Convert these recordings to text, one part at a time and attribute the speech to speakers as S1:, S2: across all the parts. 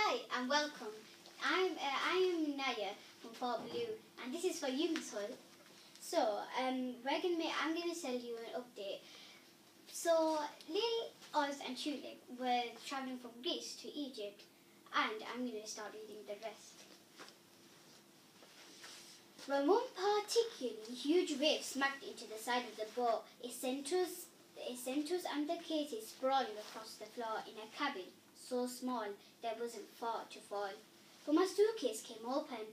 S1: Hi and welcome. I am Inaaya from Fort Blue, and this is for you, Miss Hull. So I'm gonna tell you an update. So Lil, Oz, and Tulip were traveling from Greece to Egypt, and I'm gonna start reading the rest. When one particularly huge wave smacked into the side of the boat, it sent us and the Katie sprawling across the floor in a cabin so small there wasn't far to fall. But my suitcase came open.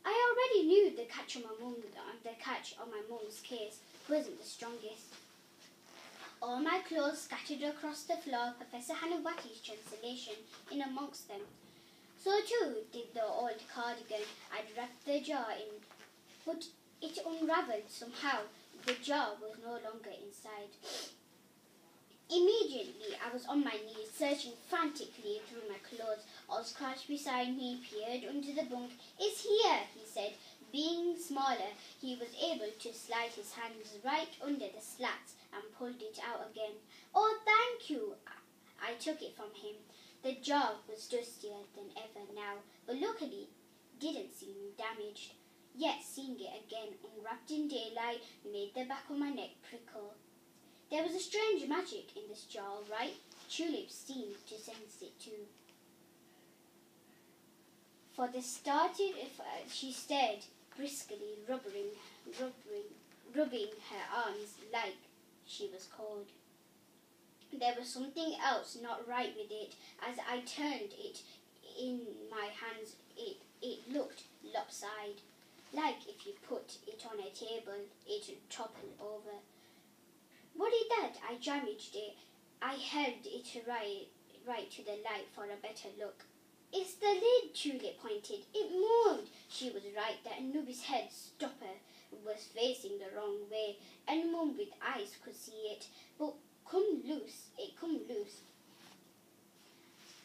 S1: I already knew the catch on my mum's case wasn't the strongest. All my clothes scattered across the floor, Professor Hanawati's translation in amongst them. So too did the old cardigan I'd wrapped the jar in, but it unravelled somehow. The jar was no longer inside. Immediately I was on my knees, searching frantically through my clothes. Oz crouched beside me, peered under the bunk. "It's here," he said. Being smaller, he was able to slide his hands right under the slats and pulled it out again. "Oh, thank you." I took it from him. The jar was dustier than ever now, but luckily didn't seem damaged. Yet seeing it again, unwrapped in daylight, made the back of my neck prickle. There was a strange magic in this jar, right? Tulip seemed to sense it too. For the started, she stared briskly, rubbing her arms like she was cold. There was something else not right with it. As I turned it in my hands, it looked lopsided, like if you put it on a table, it would topple over. What is that? I damaged it. I held it right to the light for a better look. "It's the lid," Tulip pointed. "It moved." She was right. The Anubis head stopper was facing the wrong way. Anyone with eyes could see it, but it come loose.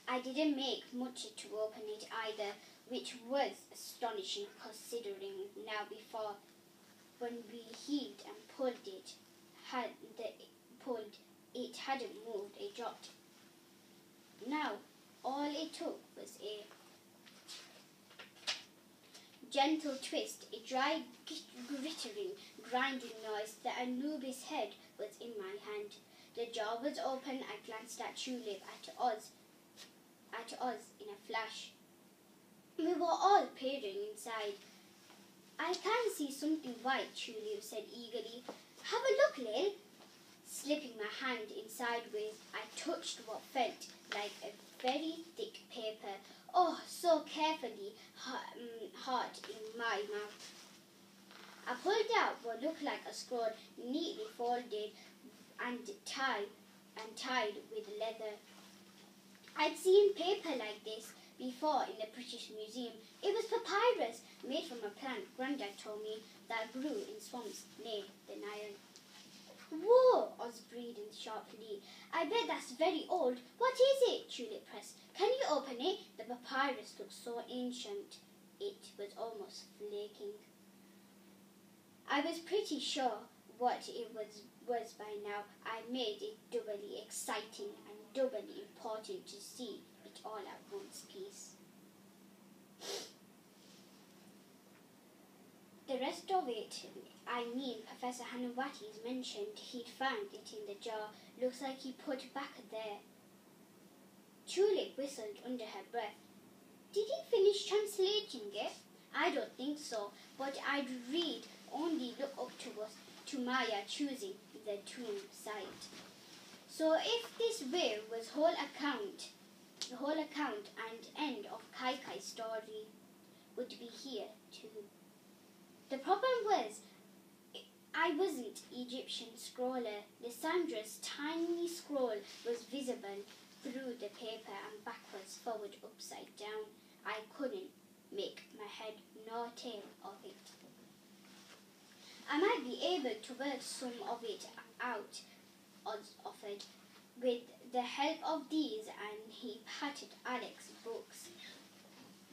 S1: I didn't make much to open it either, which was astonishing considering now before when we heaved and pulled it hadn't moved a jot. Now all it took was a gentle twist, a dry, glittering, grinding noise. The Anubis head was in my hand. The jar was open. I glanced at Tulip, at Oz in a flash. We were all peering inside. "I can see something white," Tulip said eagerly. "Have a look, Lil." Slipping my hand in sideways, I touched what felt like a very thick paper. Oh, so carefully, hard in my mouth. I pulled out what looked like a scroll, neatly folded and tied with leather. I'd seen paper like this before in the British Museum. It was papyrus, made from a plant Grandad told me that grew in swamps near the Nile. "Whoa!" Oz breathed sharply. "I bet that's very old. What is it?" Tulip pressed. "Can you open it?" The papyrus looked so ancient it was almost flaking. I was pretty sure what it was by now. I made it doubly exciting and doubly important to see it all at once piece. The rest of it, Professor Hanawati's mentioned he'd found it in the jar. Looks like he put it back there. Tulip whistled under her breath. "Did he finish translating it?" "I don't think so, but I'd only look up to Maya choosing the tomb site. So if this wave was the whole account and end of Kaikai's story would be here too. The problem was, I wasn't Egyptian scroller. Lissandra's tiny scroll was visible through the paper and backwards, forward, upside down. I couldn't make my head nor tail of it. "I might be able to work some of it out," Oz offered, "with the help of these," and he patted Alex's books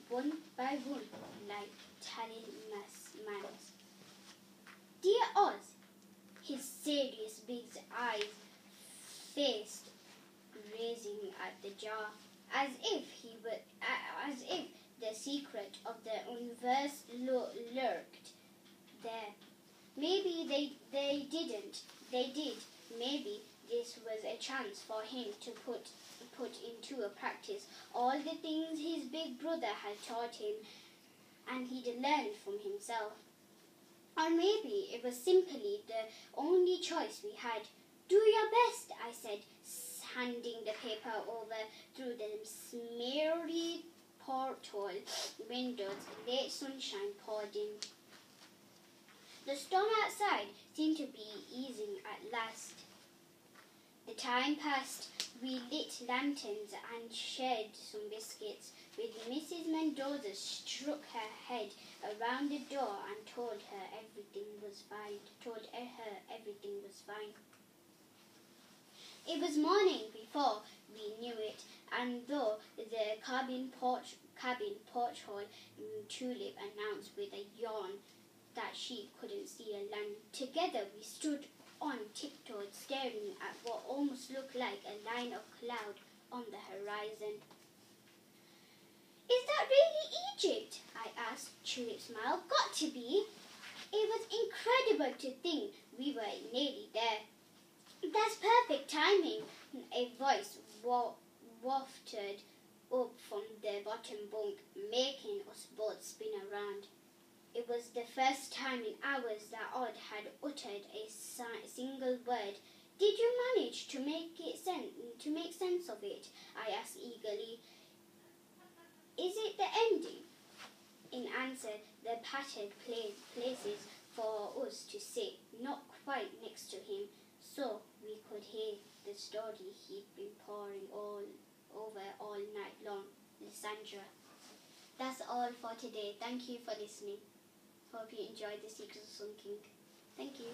S1: one by one like talismans. "Dear Oz," his serious big eyes faced gazing at the jar, as if as if the secret of the universe lurked there. Maybe they didn't. They did. Maybe this was a chance for him to put into a practice all the things his big brother had taught him and he'd learned from himself. Or maybe it was simply the only choice we had. Do your best, I said, handing the paper over through the smeary porthole windows. Late sunshine poured in. The storm outside seemed to be easing at last. The time passed. We lit lanterns and shared some biscuits. With Mrs. Mendoza struck her head around the door and told her everything was fine. It was morning before we knew it, and though the cabin porthole Tulip announced with a yawn that she couldn't see a land, together we stood on tiptoe, staring at what almost looked like a line of cloud on the horizon. Is that really Egypt? I asked. Tulip smiled. Got to be. It was incredible to think we were nearly there. That's perfect timing, a voice wafted up from the bottom bunk, making us both spin around. It was the first time in hours that Odd had uttered a single word. Did you manage to make sense of it? I asked eagerly. Is it the ending? In answer, they patted places for us to sit, not quite next to him, so we could hear the story he'd been pouring over all night long. Lysandra. That's all for today. Thank you for listening. Hope you enjoyed the Secrets of Sun King. Thank you.